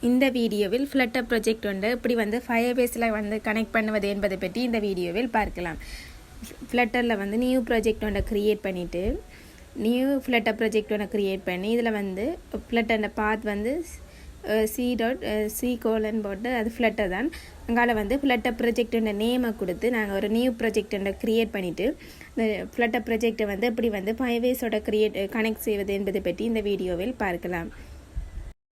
இந்த வீடியோவில் flutter project வந்து எப்படி வந்து firebase-ல வந்து கனெக்ட் பண்ணுவது என்பதை பற்றி இந்த வீடியோவில் பார்க்கலாம். Flutterல வந்து நியூ ப்ராஜெக்ட் ஒன்றை கிரியேட் பண்ணிட்டு நியூ flutter ப்ராஜெக்ட் ஒன்றை கிரியேட் பண்ணி இதில் வந்து flutterன பாத் வந்து c கோலன் போட்டு அது flutter தான். அங்கால வந்து flutter ப்ராஜெக்டோட நேமை கொடுத்து நாங்கள் ஒரு நியூ ப்ராஜெக்ட் ஒன்றை கிரியேட் பண்ணிவிட்டு இந்த flutter ப்ராஜெக்டை வந்து எப்படி வந்து firebase-ஓட கனெக்ட் செய்வது என்பதை பற்றி இந்த வீடியோவில் பார்க்கலாம்.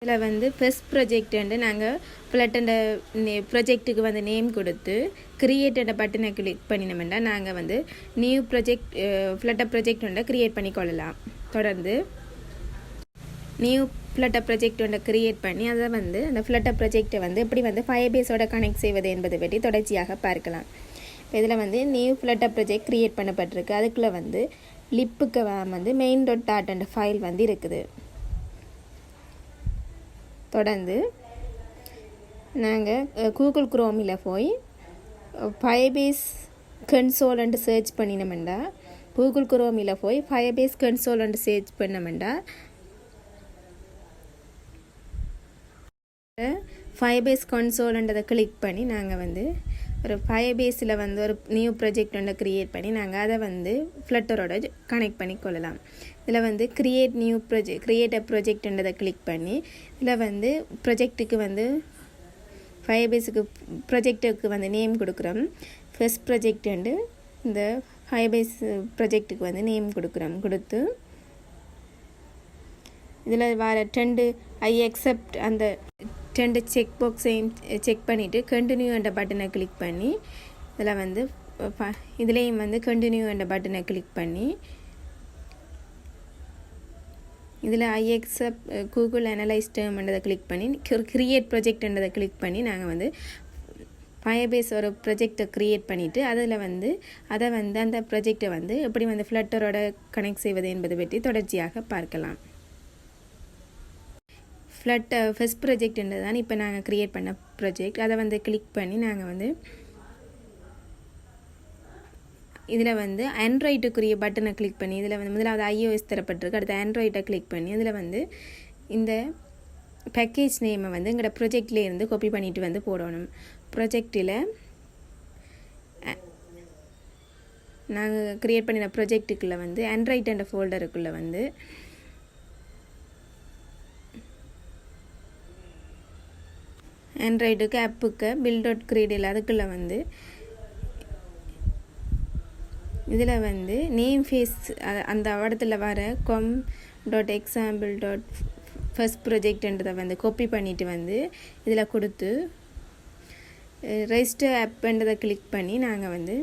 இதில் வந்து ஃபர்ஸ்ட் ப்ராஜெக்ட் வந்து நாங்கள் ஃப்ளட்டோட ப்ராஜெக்ட்டுக்கு வந்து நேம் கொடுத்து கிரியேட்டோட பட்டனை கிளிக் பண்ணினோம்னா நாங்கள் வந்து நியூ ப்ராஜெக்ட் ஃப்ளட்டர் ப்ராஜெக்ட் ஒன்றை க்ரியேட் பண்ணிக்கொள்ளலாம். தொடர்ந்து நியூ ஃப்ளட்டர் ப்ராஜெக்ட் ஒன்றை க்ரியேட் பண்ணி அதை வந்து அந்த ஃப்ளட்டர் ப்ராஜெக்டை வந்து எப்படி வந்து ஃபயர்பேஸோட கனெக்ட் செய்வது என்பதை பற்றி தொடர்ச்சியாக பார்க்கலாம். இதில் வந்து நியூ ஃப்ளட்டர் ப்ராஜெக்ட் க்ரியேட் பண்ணப்பட்டிருக்கு. அதுக்குள்ளே வந்து லிப்புக்கு வந்து main.dart என்ற ஃபைல் வந்து இருக்குது. தொடர்ந்து நாங்கள் கூகுள் குரோமில் போய் ஃபயர்பேஸ் கன்சோல் என்று சர்ச் பண்ணினோம்டா கூகுள் குரோமில் போய் ஃபயர்பேஸ் கன்சோல் என்று சர்ச் பண்ணோம்டா ஃபயர்பேஸ் கன்சோல்ன்றதை கிளிக் பண்ணி நாங்கள் வந்து ஒரு ஃபயர்பேஸில் வந்து ஒரு நியூ ப்ராஜெக்ட் ஒன்றை க்ரியேட் பண்ணி நாங்கள் அதை வந்து ஃப்ளட்டரோட கனெக்ட் பண்ணி கொள்ளலாம். இதில் வந்து கிரியேட் அ ப்ராஜெக்ட்ன்றதை கிளிக் பண்ணி இதில் வந்து ப்ராஜெக்ட்டுக்கு வந்து ஃபயர்பேஸுக்கு ப்ராஜெக்ட்டுக்கு வந்து நேம் கொடுக்குறோம். ஃபர்ஸ்ட் ப்ராஜெக்ட் வந்து இந்த ஃபயர்பேஸ் ப்ராஜெக்ட்டுக்கு வந்து நேம் கொடுத்து இதில் வர 2 ஐ அக்செப்ட் அந்த 2 செக் பாக்ஸையும் செக் பண்ணிவிட்டு கண்டினியூ என்ற பட்டனை கிளிக் பண்ணி இதில் வந்து இதுலேயும் வந்து கண்டினியூ என்ற பட்டனை கிளிக் பண்ணி இதில் ஐ அக்செப்ட் கூகுள் அனலைஸ் டேர்ம்ன்றதை கிளிக் பண்ணி கிரியேட் ப்ராஜெக்ட்ன்றதை கிளிக் பண்ணி நாங்கள் வந்து ஃபயர்பேஸ் ஒரு ப்ராஜெக்டை க்ரியேட் பண்ணிவிட்டு அதில் வந்து அதை வந்து அந்த ப்ராஜெக்டை வந்து எப்படி வந்து ஃப்ளட்டரோட கனெக்ட் செய்வது என்பதை பற்றி தொடர்ச்சியாக பார்க்கலாம். ஃபர்ஸ்ட் ப்ராஜெக்ட்ன்றது தான் இப்போ நாங்கள் க்ரியேட் பண்ண ப்ராஜெக்ட். அதை வந்து கிளிக் பண்ணி நாங்கள் வந்து இதில் வந்து ஆண்ட்ராய்டுக்குரிய பட்டனை கிளிக் பண்ணி இதில் வந்து முதலாவது iOS தரப்பட்டிருக்கு. அடுத்து ஆண்ட்ராய்டை கிளிக் பண்ணி இதில் வந்து இந்த பேக்கேஜ் நேமை வந்து எங்களோட ப்ராஜெக்ட்லேருந்து காப்பி பண்ணிட்டு வந்து போடணும். ப்ராஜெக்டில் நாங்கள் க்ரியேட் பண்ணின ப்ராஜெக்ட்டுக்குள்ளே வந்து ஆண்ட்ராய்ட் என்ற ஃபோல்டருக்குள்ளே வந்து ஆண்ட்ராய்டுக்கு ஆப்புக்கு build.gradle அதுக்குள்ளே வந்து இதில் வந்து நேம் ஃபேஸ் அந்த இடத்துல வர com.example.first ப்ராஜெக்ட்ன்றதை வந்து காப்பி பண்ணிவிட்டு வந்து இதில் கொடுத்து ரெஜிஸ்டர் ஆப்ன்றதை கிளிக் பண்ணி நாங்கள் வந்து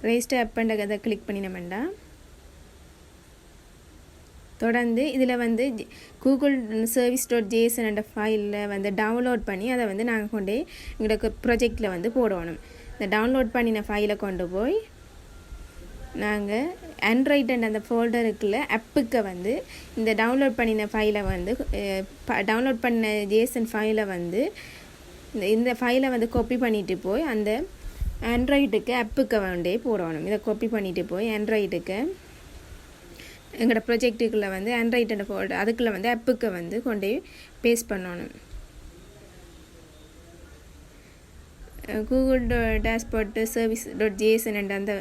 ரெஜிஸ்டர் ஆப்ன்றதை கிளிக் பண்ணினோம்டா தொடர்ந்து இதில் வந்து கூகுள் service.json என்ற ஃபைலில் வந்து டவுன்லோட் பண்ணி அதை வந்து நாங்கள் கொண்டு எங்களோட ப்ராஜெக்டில் வந்து போடணும். இந்த டவுன்லோட் பண்ணின ஃபைலை கொண்டு போய் நாங்கள் ஆண்ட்ராய்ட் அண்ட் அந்த ஃபோல்டருக்குள்ள ஆப்புக்கு வந்து இந்த டவுன்லோட் பண்ணின ஃபைலை வந்து டவுன்லோட் பண்ண ஜேசன் ஃபைலை வந்து இந்த ஃபைலை வந்து காப்பி பண்ணிட்டு போய் அந்த ஆண்ட்ராய்டுக்கு ஆப்புக்கு வந்து போடணும். இதை காப்பி பண்ணிட்டு போய் ஆண்ட்ராய்டுக்கு எங்களோட ப்ராஜெக்ட்டுக்குள்ளே வந்து ஆண்ட்ராய்ட் அண்ட் ஃபோல்டர் அதுக்குள்ளே வந்து ஆப்புக்கு வந்து கொண்டு பேஸ்ட் பண்ணணும். கூகுள் டேஷ்போர்ட் service.json என்ற அந்த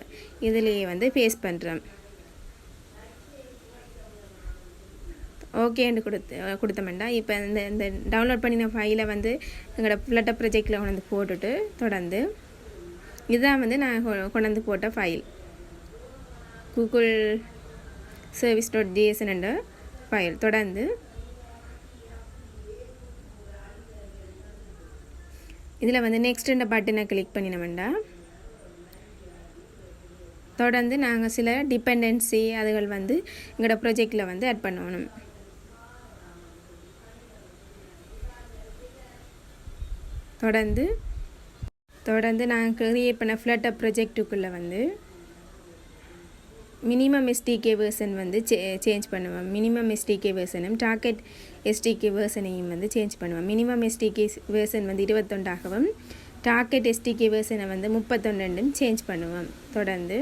இதுலேயே வந்து பேஸ்ட் பண்ணுறோம். ஓகேன்னு கொடுத்தோம்னா இப்போ இந்த டவுன்லோட் பண்ணின ஃபைலை வந்து எங்களோட ஃப்ளட்டர் ப்ராஜெக்டில் கொண்டு வந்து போட்டுட்டு தொடர்ந்து இதுதான் வந்து நான் கொண்டு வந்து போட்ட ஃபைல் கூகுள் service.json என்ற ஃபைல். தொடர்ந்து இதில் வந்து நெக்ஸ்ட் என்ற பட்டனை கிளிக் பண்ணினோம்டா தொடர்ந்து நாங்கள் சில டிபெண்டன்சி அதுகள் வந்து எங்களோட ப்ராஜெக்டில் வந்து ஆட் பண்ணணும். தொடர்ந்து நாங்கள் கிரியேட் பண்ண ஃப்ளட்டர் ப்ராஜெக்ட்டுக்குள்ளே வந்து மினிமம் SDK வெர்ஷன் வந்து சேஞ்ச் பண்ணுவோம். மினிமம் SDK வெர்ஷனும் டார்கெட் SDK வெர்ஷனையும் வந்து சேஞ்ச் பண்ணுவோம். மினிமம் SDK வெர்ஷன் வந்து 21ஆகவும் டார்கெட் SDK வெர்ஷனை வந்து 31 சேஞ்ச் பண்ணுவோம். தொடர்ந்து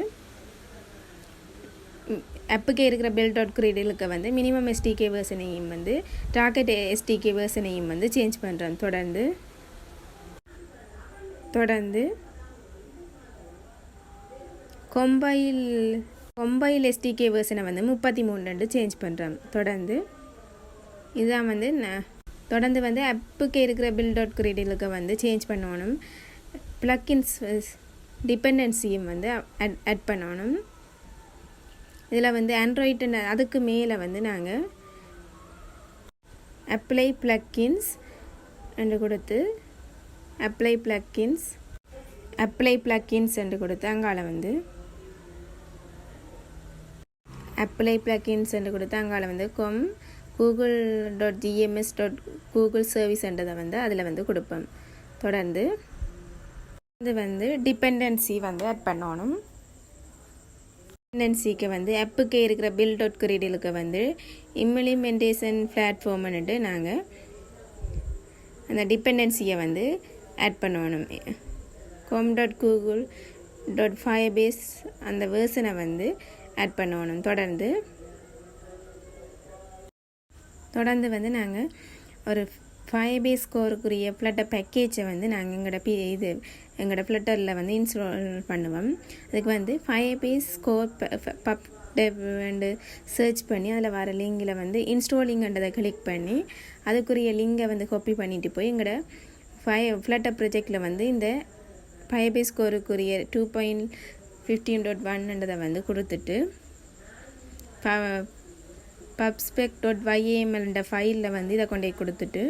ஆப்புக்கே இருக்கிற பில் டாட் கிரீடிலுக்கு வந்து மினிமம் எஸ்டிகே வேர்ஷனையும் வந்து டார்கெட் எஸ்டிகே வேர்ஷனையும் வந்து சேஞ்ச் பண்ணுறோம். தொடர்ந்து கொம்பைல் எஸ்டிகே வேர்ஷனை வந்து 33 சேஞ்ச் பண்ணுறோம். இதுதான் வந்து தொடர்ந்து வந்து ஆப்புக்கே இருக்கிற பில் டாட் கிரீடிலுக்கு வந்து சேஞ்ச் பண்ணணும். ப்ளக்கின்ஸ் டிபெண்டன்சியும் வந்து ஆட் பண்ணணும். இதில் வந்து ஆண்ட்ராய்டு அதுக்கு மேலே வந்து நாங்கள் அப்ளை ப்ளக்கின்ஸ் என்று கொடுத்து அப்ளை ப்ளக்கின்ஸ் என்று கொடுத்து அங்கால வந்து அப்ளை ப்ளக்கின்ஸ் என்று கொடுத்து அங்கால வந்து google.gms.google service என்றதை வந்து அதில் வந்து கொடுப்போம். தொடர்ந்து இது வந்து டிபெண்டன்சி வந்து ஆட் பண்ணணும். டிபெண்டன்சிக்கு வந்து ஆப்புக்கே இருக்கிற பில் டாட் கிரீடிலுக்கு வந்து இம்ப்ளிமெண்டேஷன் பிளாட்ஃபார்ம்னுட்டு நாங்கள் அந்த டிபெண்டன்சியை வந்து ஆட் பண்ணணும். com.google.firebase அந்த வேர்ஷனை வந்து ஆட் பண்ணணும். தொடர்ந்து வந்து நாங்கள் ஒரு firebase கோருக்குரிய ஃப்ளட்டர் பேக்கேஜை வந்து நாங்கள் எங்களோட ஃப்ளட்டரில் வந்து இன்ஸ்டால் பண்ணுவோம். அதுக்கு வந்து firebase core pub dev search பண்ணி அதில் வர லிங்கில் வந்து இன்ஸ்டாலிங்கன்றதை கிளிக் பண்ணி அதுக்குரிய லிங்கை வந்து காப்பி பண்ணிட்டு போய் எங்களோட ஃப்ளட்டர் ப்ராஜெக்டில் வந்து இந்த firebase கோருக்குரிய 2.15.1ன்றதை வந்து கொடுத்துட்டு pubspec.yml என்ற ஃபைலில் வந்து இதை கொண்டு கொடுத்துட்டு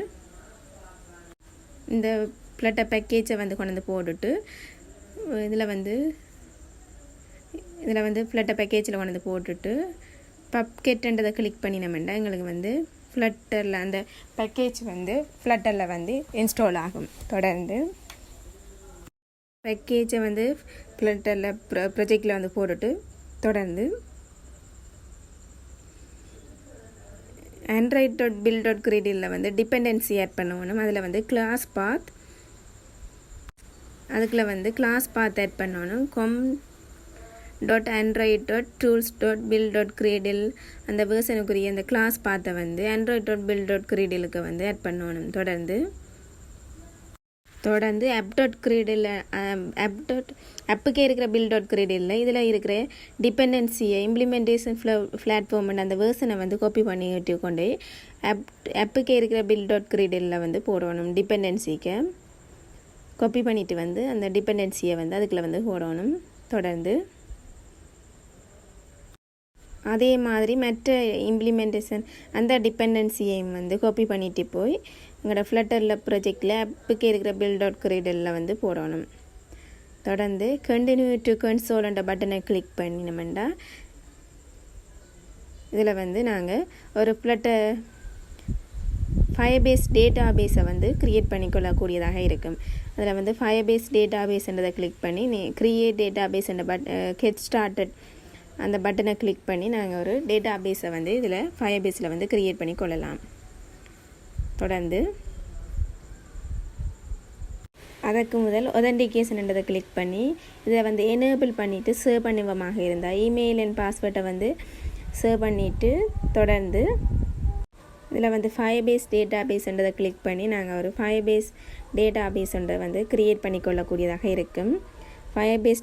இந்த ஃப்ளட்டர் பேக்கேஜை வந்து கொண்டு வந்து போட்டுட்டு இதில் வந்து ஃப்ளட்டர் பேக்கேஜில் கொண்டு வந்து போட்டுட்டு பப்கெட்ன்றதை கிளிக் பண்ணினோம்னா எங்களுக்கு வந்து ஃப்ளட்டரில் அந்த பேக்கேஜ் வந்து ஃப்ளட்டரில் வந்து இன்ஸ்டால் ஆகும். தொடர்ந்து பேக்கேஜை வந்து ஃப்ளட்டரில் ப்ராஜெக்டில் வந்து போட்டுட்டு தொடர்ந்து android.build.gradle வந்து டிபெண்டன்சி ஆட் பண்ணணும். அதில் வந்து கிளாஸ் பாத் ஆட் பண்ணணும். com.android.tools.build.gradle அந்த வேர்ஷனுக்குரிய அந்த கிளாஸ் பாத்தை வந்து android.build.gradleக்கு வந்து ஆட் பண்ணணும். தொடர்ந்து ஆப்புக்கே இருக்கிற பில் டாட் கிரீடில் இதில் இருக்கிற டிபெண்டன்சியை இம்ப்ளிமெண்டேஷன் பிளாட்ஃபார்ம் அந்த வேர்ஷனை வந்து காப்பி பண்ணிட்டு கொண்டு ஆப்புக்கே இருக்கிற பில் டாட் கிரீடில் வந்து போடணும். டிபெண்டன்சிக்கு காப்பி பண்ணிட்டு வந்து அந்த டிபெண்டன்சியை வந்து அதுக்குள்ள வந்து போடணும். தொடர்ந்து அதே மாதிரி மற்ற இம்ப்ளிமெண்டேஷன் அந்த டிபெண்டன்சியையும் வந்து காப்பி பண்ணிட்டு போய் எங்களோட ஃப்ளட்டரில் ப்ராஜெக்டில் ஆப்புக்கே இருக்கிற பில் டாட் கிரீடில் வந்து போடணும். தொடர்ந்து கண்டினியூ டு கன்சோல் என்ற பட்டனை கிளிக் பண்ணினோம்னா இதில் வந்து நாங்கள் ஒரு ஃப்ளட்டர் firebase டேட்டாபேஸை வந்து க்ரியேட் பண்ணிக்கொள்ளக்கூடியதாக இருக்கும். அதில் வந்து firebase டேட்டாபேஸ்ன்றதை கிளிக் பண்ணி க்ரியேட் டேட்டாபேஸ் என்ற கெட் ஸ்டார்டட் அந்த பட்டனை கிளிக் பண்ணி நாங்கள் ஒரு டேட்டாபேஸை வந்து இதில் firebaseல வந்து க்ரியேட் பண்ணி கொள்ளலாம். தொடர்ந்து அதற்கு முதல் ஒதென்டிகேஷன்ன்றதை கிளிக் பண்ணி இதை வந்து எனேபிள் பண்ணிவிட்டு சேவ் பண்ணுவமாக இருந்தால் இமெயில் அண்ட் பாஸ்வேர்டை வந்து சேவ் பண்ணிவிட்டு தொடர்ந்து இதில் வந்து firebase டேட்டாபேஸ்ன்றதை கிளிக் பண்ணி நாங்கள் ஒரு firebase டேட்டாபேஸ்ன்றதை வந்து க்ரியேட் பண்ணிக்கொள்ளக்கூடியதாக இருக்கும். firebase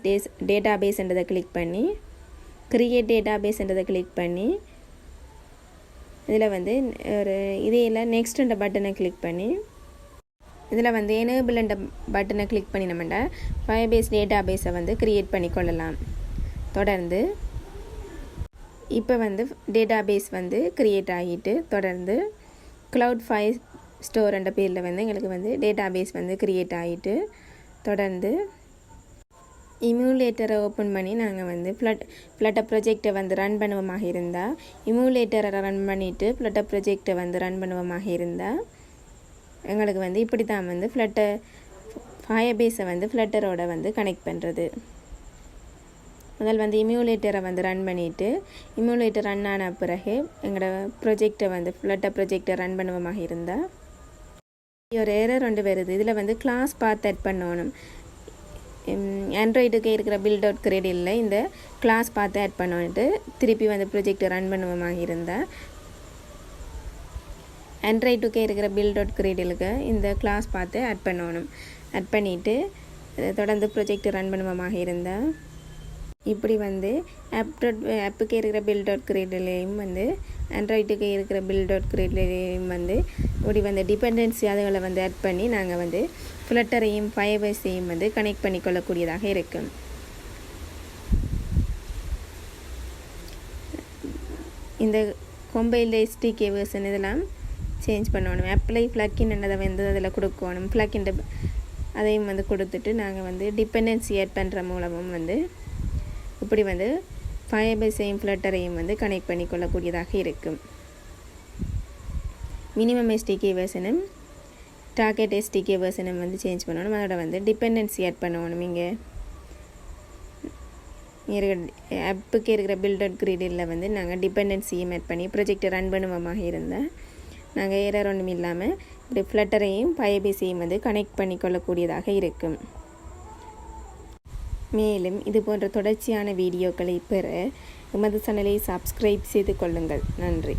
டேட்டாபேஸ்ன்றதை கிளிக் பண்ணி க்ரியேட் டேட்டாபேஸ்ன்றதை கிளிக் பண்ணி இதில் வந்து ஒரு இதையில் நெக்ஸ்ட்ன்ற பட்டனை கிளிக் பண்ணி இதில் வந்து எனேபிள் என்ற பட்டனை கிளிக் பண்ணி நம்மகிட்ட firebase டேட்டாபேஸை வந்து க்ரியேட் பண்ணிக்கொள்ளலாம். தொடர்ந்து இப்போ வந்து டேட்டாபேஸ் வந்து க்ரியேட் ஆகிட்டு தொடர்ந்து க்ளவுட் ஃபைல் ஸ்டோர் என்ற பேரில் வந்து எங்களுக்கு வந்து டேட்டாபேஸ் வந்து க்ரியேட் ஆகிட்டு தொடர்ந்து இம்யூலேட்டரை ஓப்பன் பண்ணி நாங்கள் வந்து ஃப்ளட்டர் ப்ராஜெக்டை வந்து ரன் பண்ணுவோமாக இருந்தால் இம்யூலேட்டரை ரன் பண்ணிவிட்டு ஃப்ளட்டர் ப்ராஜெக்டை வந்து ரன் பண்ணுவோமாக இருந்தால் எங்களுக்கு வந்து இப்படி தான் வந்து firebase வந்து ஃப்ளட்டரோட வந்து கனெக்ட் பண்ணுறது. முதல் வந்து இம்யூலேட்டரை வந்து ரன் பண்ணிவிட்டு இம்யூலேட்டர் ரன் ஆன பிறகு எங்களோட ப்ராஜெக்டை வந்து ஃப்ளட்டர் ப்ராஜெக்டை ரன் பண்ணுவோமாக இருந்தால் ஒரு எரர் ஒன்று வருது. இதில் வந்து கிளாஸ் பாத் ஆட் பண்ணணும். ஆண்ட்ராய்டுக்கு இருக்கிற பில் டாட் கிரேடில் இந்த கிளாஸ் பார்த்து ஆட் பண்ணிட்டு திருப்பி வந்து ப்ரொஜெக்டை ரன் பண்ணுவோமாக இருந்தால் ஆண்ட்ராய்டுக்கே இருக்கிற பில் டாட் கிரேடிலுக்கு இந்த கிளாஸ் பார்த்து ஆட் பண்ணணும். ஆட் பண்ணிவிட்டு தொடர்ந்து ப்ரொஜெக்ட் ரன் பண்ணுவோமாக இருந்தால் இப்படி வந்து ஆப்புக்கு இருக்கிற பில் டாட் கிரேட்லேயும் வந்து ஆண்ட்ராய்டுக்கு இருக்கிற பில் டாட் கிரேட்லேயும் வந்து இப்படி வந்து டிபெண்டன்சி அதுகளை வந்து ஆட் பண்ணி நாங்கள் வந்து ஃப்ளட்டரையும் ஃபயர்பேஸையும் வந்து கனெக்ட் பண்ணிக்கொள்ளக்கூடியதாக இருக்கும். இந்த கொம்பைல் SDK வெர்ஷன் இதெல்லாம் சேஞ்ச் பண்ணணும். அப்ளை ஃப்ளக்கின் என்னதை வந்து அதில் கொடுக்கணும். ஃப்ளக்கின் அதையும் வந்து கொடுத்துட்டு நாங்கள் வந்து டிபெண்டன்சி ஆட் பண்ணுற மூலமும் வந்து இப்படி வந்து ஃபயர்பேஸையும் ஃப்ளட்டரையும் வந்து கனெக்ட் பண்ணிக்கொள்ளக்கூடியதாக இருக்கும். மினிமம் SDK வெர்ஷனும் டார்கெட் SDK வெர்ஷனும் வந்து சேஞ்ச் பண்ணணும். அதோட வந்து டிபெண்டன்சி ஆட் பண்ணணும். இங்கே ஆப்புக்கு இருக்கிற பில் டாட் கிரேடில் வந்து நாங்கள் டிபெண்டன்சியும் ஆட் பண்ணி ப்ரொஜெக்டை ரன் பண்ணுவோமாக இருந்தால் நாங்கள் எரர் ஒன்றும் இல்லாமல் இப்படி ஃப்ளட்டரையும் ஃபயர்பேஸையும் வந்து கனெக்ட் பண்ணிக்கொள்ளக்கூடியதாக இருக்கும். மேலும் இது போன்ற தொடர்ச்சியான வீடியோக்களை பெற எமது சேனலை சப்ஸ்கிரைப் செய்து கொள்ளுங்கள். நன்றி.